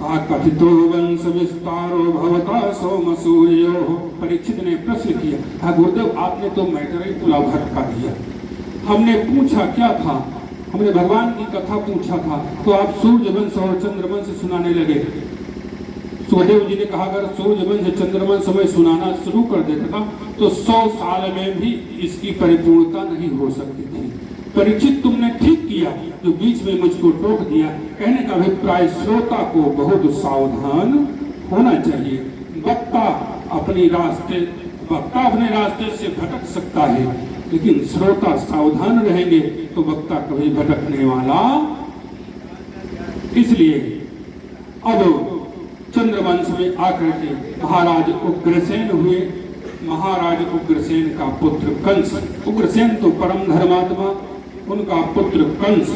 कथितो वंश विस्तारो भवता सोम सूर्यो। परीक्षित ने प्रश्न किया, हाँ गुरुदेव आपने तो मैटर ही पुलाव भटका दिया। हमने पूछा क्या था, हमने भगवान की कथा पूछा था तो आप सूर्य वंश और चंद्रवंश सुनाने लगे। सुखदेव जी ने कहा अगर सूर्य वंश चंद्रवंश में सुनाना शुरू कर देता था तो 100 साल में भी इसकी परिपूर्णता नहीं हो सकती थी। परीक्षित तुमने ठीक किया जो बीच में मुझको टोक दिया। कहने का अभिप्राय श्रोता को बहुत सावधान होना चाहिए। वक्ता अपने रास्ते से भटक सकता है, लेकिन श्रोता सावधान रहेंगे तो वक्ता कभी भटकने वाला। इसलिए अब चंद्रवंश में आकर के महाराज उग्रसेन हुए। महाराज उग्रसेन का पुत्र कंस, उग्रसेन तो परम धर्मात्मा, उनका पुत्र कंस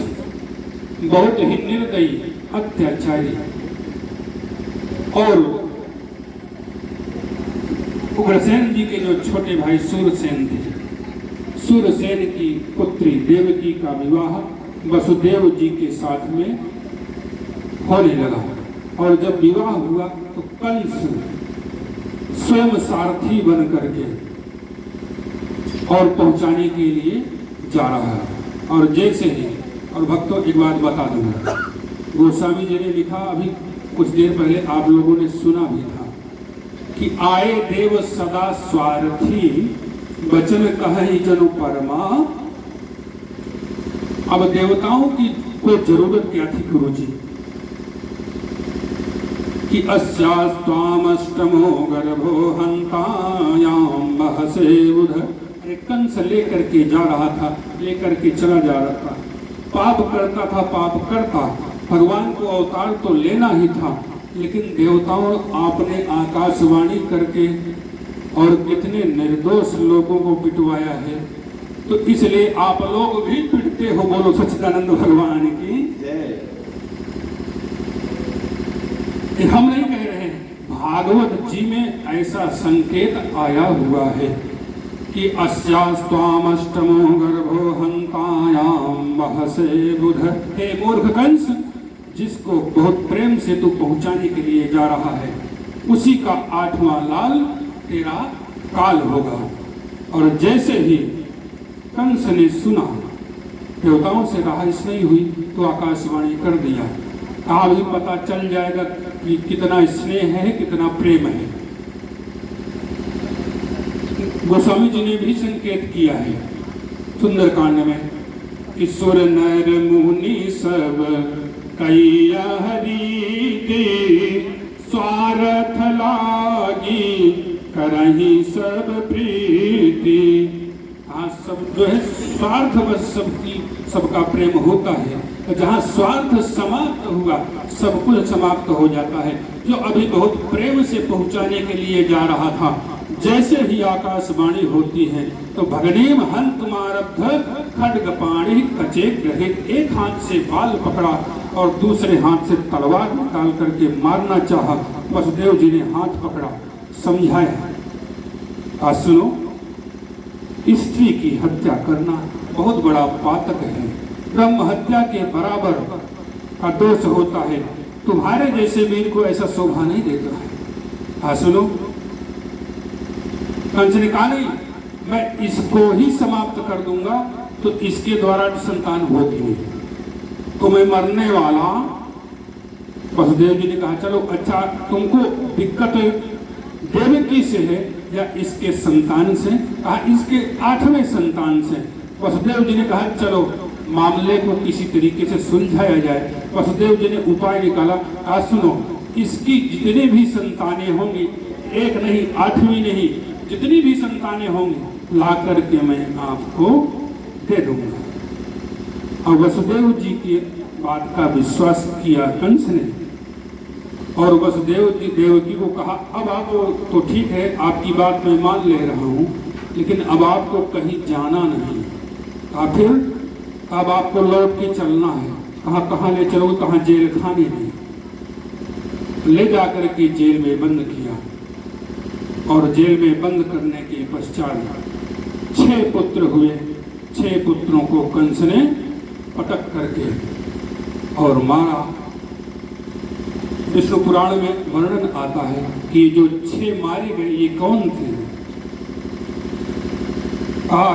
बहुत ही निर्दयी अत्याचारी। और उग्रसेन जी के जो छोटे भाई सूरसेन थे, सूरसेन की पुत्री देवकी का विवाह वसुदेव जी के साथ में होने लगा। और जब विवाह हुआ तो कंस स्वयं सारथी बन करके और पहुंचाने के लिए जा रहा है। और जैसे ही, और भक्तों एक बात बता दूंगा, गोस्वामी जी ने लिखा अभी कुछ देर पहले आप लोगों ने सुना भी था कि आए देव सदा स्वार्थी वचन कहि जनु परमा। अब देवताओं की कोई जरूरत क्या थी गुरु जी कि अस्यास्त्वामष्टमो गर्भो हंतायाम बहसे उधर। कंस लेकर के जा रहा था, लेकर के चला जा रहा था, पाप करता था, पाप करता। भगवान को अवतार तो लेना ही था, लेकिन देवताओं आपने आकाशवाणी करके और कितने निर्दोष लोगों को पिटवाया है, तो इसलिए आप लोग भी पिटते हो। बोलो सच्चिदानंद भगवान की जय। हम नहीं कह रहे हैं, भागवत जी में ऐसा संकेत आया हुआ है कि अस्यास्त्वामष्टमो गर्भो हंतायाम बहसे बुध। हे मूर्ख कंस, जिसको बहुत प्रेम से तू पहुंचाने के लिए जा रहा है, उसी का 8वां लाल तेरा काल होगा। और जैसे ही कंस ने सुना, देवताओं से राहस नहीं हुई तो आकाशवाणी कर दिया। कहा भी पता चल जाएगा कि कितना स्नेह है, कितना प्रेम है। गोस्वामी जी ने भी संकेत किया है सुंदरकांड में कि सुर नर मुनि सब कैया हरि के स्वार्थ लागी करही सब प्रीति। हाँ, सब जो है स्वार्थ बस सबका प्रेम होता है। जहाँ स्वार्थ समाप्त हुआ सब कुछ समाप्त हो जाता है। जो अभी बहुत प्रेम से पहुंचाने के लिए जा रहा था, जैसे ही आकाशवाणी होती है तो भगनीम हंत मारब्ध खड्ग पाणी कचे ग्रहित। एक हाथ से बाल पकड़ा और दूसरे हाथ से तलवार निकाल करके मारना चाहा। वसुदेव जी ने हाथ पकड़ा, समझाया, सुनो, स्त्री की हत्या करना बहुत बड़ा पातक है, ब्रह्म हत्या के बराबर का दोष होता है। तुम्हारे जैसे वीर को ऐसा शोभा नहीं देता है। सुनो, कंस ने कहा नहीं, मैं इसको ही समाप्त कर दूंगा तो इसके द्वारा संतान होगी नहीं, तो मैं मरने वाला। वसुदेव जी ने कहा चलो अच्छा, तुमको दिक्कत देवकी से है या इसके संतान से? कहा इसके 8वें संतान से। वसुदेव जी ने कहा चलो मामले को किसी तरीके से सुलझाया जाए। वसुदेव जी ने उपाय निकाला। कहा सुनो, इसकी जितनी भी संतानें होंगी, एक नहीं, 8वीं नहीं, जितनी भी संतानें होंगी ला करके मैं आपको दे दूंगा। और वसुदेव जी की बात का विश्वास किया कंस ने, और वसुदेव जी देवकी को कहा अब आप तो ठीक है, आपकी बात मैं मान ले रहा हूँ, लेकिन अब आपको कहीं जाना नहीं। कहा फिर? अब आपको लौट के चलना है। कहा कहाँ ले चलोगे? कहाँ जेल खाने में। ले जाकर के जेल में बंद किया, और जेल में बंद करने के पश्चात 6 पुत्र हुए। 6 पुत्रों को कंस ने पटक करके और मारा। विष्णु पुराण में वर्णन आता है कि जो 6 मारे गए ये कौन थे।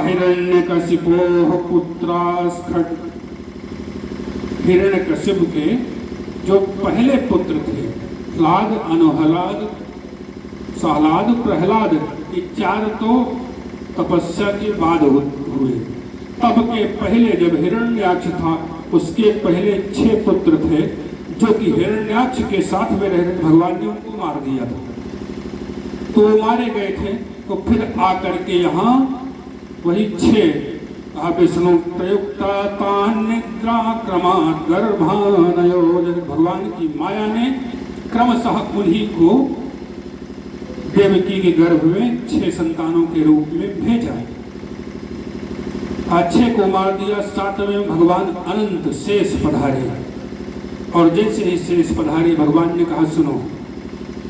हिरण्यकशिपोः पुत्रास्खट, हिरण्यकशिपु के जो पहले पुत्र थे, ह्लाद, अनुह्लाद, सहलाद, प्रहलाद, ये 4 तो तपस्या के बाद हुए। तब के पहले जब हिरण्याक्ष था उसके पहले 6 पुत्र थे जो कि हिरण्याक्ष के साथ में रह रहे, भगवान ने उनको मार दिया था। तो वो मारे गए थे। तो फिर आकर के यहाँ वही 6 विष्णु प्रयुक्ता निद्रा क्रमात् गर्भानयो, भगवान की माया ने क्रमशः उन्हीं को देवकी के गर्भ में 6 संतानों के रूप में भेजा। 6 को मार दिया। 7वें भगवान अनंत शेष पधारे और जैसे ही शेष पधारे भगवान ने कहा सुनो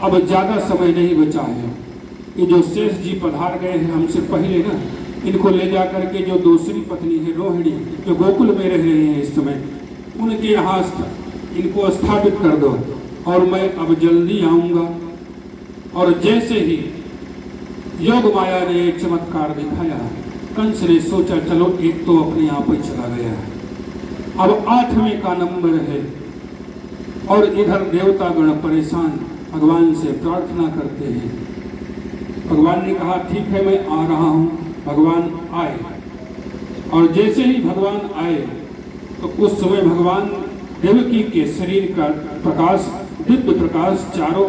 अब ज्यादा समय नहीं बचा है, ये जो शेष जी पधार गए हैं हमसे पहले ना, इनको ले जाकर के जो दूसरी पत्नी है रोहिणी जो गोकुल में रह रहे हैं इस समय, उनके यहाँ इनको स्थापित कर दो और मैं अब जल्दी आऊंगा। और जैसे ही योग माया ने एक चमत्कार दिखाया, कंस ने सोचा चलो एक तो अपने आप ही चला गया है, अब 8वें का नंबर है। और इधर देवतागण परेशान भगवान से प्रार्थना करते हैं। भगवान ने कहा ठीक है मैं आ रहा हूँ। भगवान आए और जैसे ही भगवान आए तो उस समय भगवान देवकी के शरीर का प्रकाश, दिव्य प्रकाश चारों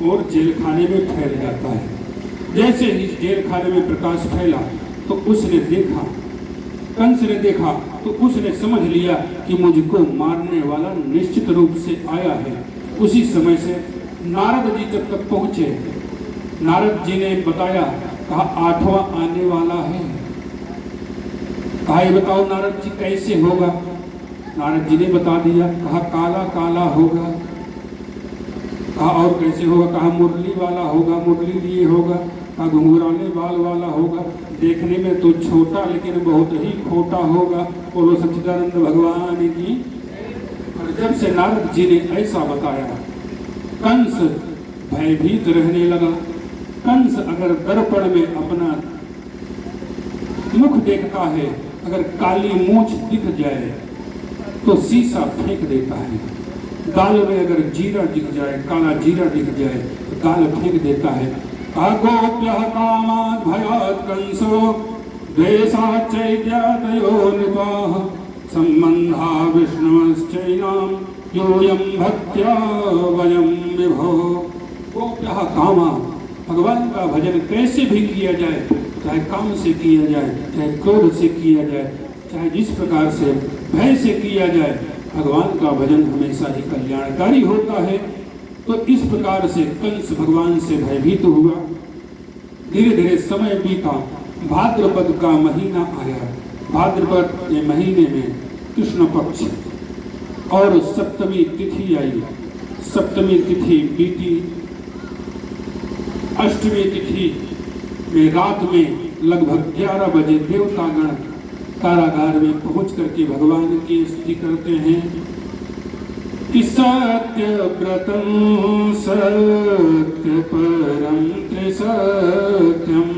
ओर जेल खाने में फैल जाता है। जैसे ही जेल खाने में प्रकाश फैला तो उसने देखा, कंस ने देखा तो उसने समझ लिया कि मुझको मारने वाला निश्चित रूप से आया है। उसी समय से नारद जी जब तक पहुंचे, नारद जी ने बताया, कहा 8वां आने वाला है। कहा ये बताओ नारद जी कैसे होगा। नारद जी ने बता दिया। कहा काला काला होगा। कहा और कैसे होगा। कहा मुरली वाला होगा, मुरली लिए होगा। कहा घुंघराले बाल वाला होगा, देखने में तो छोटा लेकिन बहुत ही खोटा होगा। बोलो सच्चिदानंद भगवान की। और जब से नारद जी ने ऐसा बताया कंस भयभीत रहने लगा। कंस अगर दर्पण में अपना मुख देखता है, अगर काली मूंछ दिख जाए तो शीशा फेंक देता है। गाल में अगर जीरा दिख जाए, काला जीरा दिख जाए तो गाल फेंक देता है। अगोप्यः कामात् भयात् कंसो द्वेषात् चैत्यादयो नृपाः सम्बन्धा विष्णुश्चैनां योऽयं भक्त्या वयं विभो। गोप्यः कामात्, भगवान का भजन कैसे भी किया जाए, चाहे काम से किया जाए, चाहे क्रोध से किया जाए, चाहे जिस प्रकार से भय से किया जाए, भगवान का भजन हमेशा ही कल्याणकारी होता है। तो इस प्रकार से कंस भगवान से भयभीत हुआ। धीरे धीरे समय बीता। भाद्रपद का महीना आया। भाद्रपद के महीने में कृष्ण पक्ष और सप्तमी तिथि आई। सप्तमी तिथि बीती। अष्टमी तिथि में रात में लगभग 11 बजे देवतागण कारागार में पहुंच करके भगवान की स्तुति करते हैं कि सत्य व्रतम सत्य परम त्रिसत्यम